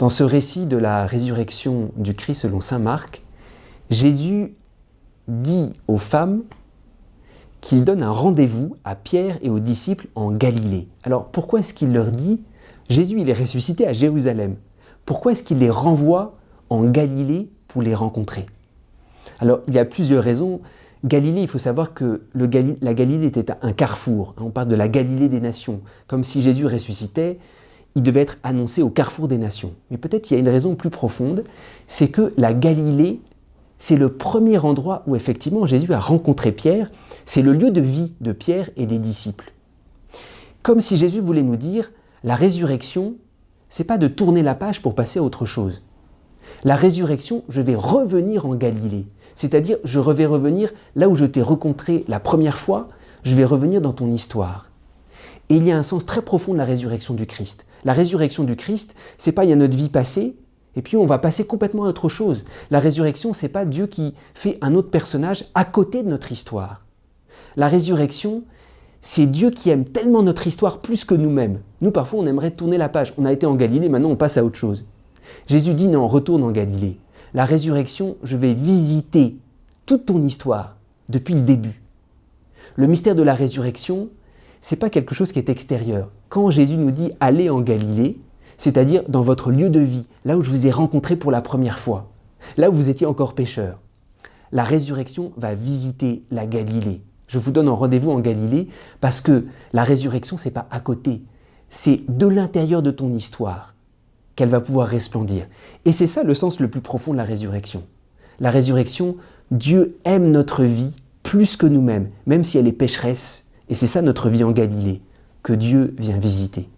Dans ce récit de la résurrection du Christ selon saint Marc, Jésus dit aux femmes qu'il donne un rendez-vous à Pierre et aux disciples en Galilée. Alors pourquoi est-ce qu'il leur dit « Jésus, il est ressuscité à Jérusalem ». Pourquoi est-ce qu'il les renvoie en Galilée pour les rencontrer? Alors il y a plusieurs raisons. Galilée, il faut savoir que la Galilée était un carrefour. On parle de la Galilée des nations. Comme si Jésus ressuscitait, il devait être annoncé au carrefour des nations. Mais peut-être il y a une raison plus profonde, c'est que la Galilée, c'est le premier endroit où effectivement Jésus a rencontré Pierre. C'est le lieu de vie de Pierre et des disciples. Comme si Jésus voulait nous dire, la résurrection, c'est pas de tourner la page pour passer à autre chose. La résurrection, je vais revenir en Galilée. C'est-à-dire, je vais revenir là où je t'ai rencontré la première fois, je vais revenir dans ton histoire. Et il y a un sens très profond de la résurrection du Christ. La résurrection du Christ, c'est pas il y a notre vie passée, et puis on va passer complètement à autre chose. La résurrection, c'est pas Dieu qui fait un autre personnage à côté de notre histoire. La résurrection, c'est Dieu qui aime tellement notre histoire plus que nous-mêmes. Nous, parfois, on aimerait tourner la page. On a été en Galilée, maintenant on passe à autre chose. Jésus dit non, retourne en Galilée. La résurrection, je vais visiter toute ton histoire depuis le début. Le mystère de la résurrection, c'est pas quelque chose qui est extérieur. Quand Jésus nous dit allez en Galilée, c'est-à-dire dans votre lieu de vie, là où je vous ai rencontré pour la première fois, là où vous étiez encore pécheur, la résurrection va visiter la Galilée. Je vous donne un rendez-vous en Galilée parce que la résurrection, c'est pas à côté, c'est de l'intérieur de ton histoire qu'elle va pouvoir resplendir. Et c'est ça le sens le plus profond de la résurrection. La résurrection, Dieu aime notre vie plus que nous-mêmes, même si elle est pécheresse. Et c'est ça notre vie en Galilée, que Dieu vient visiter.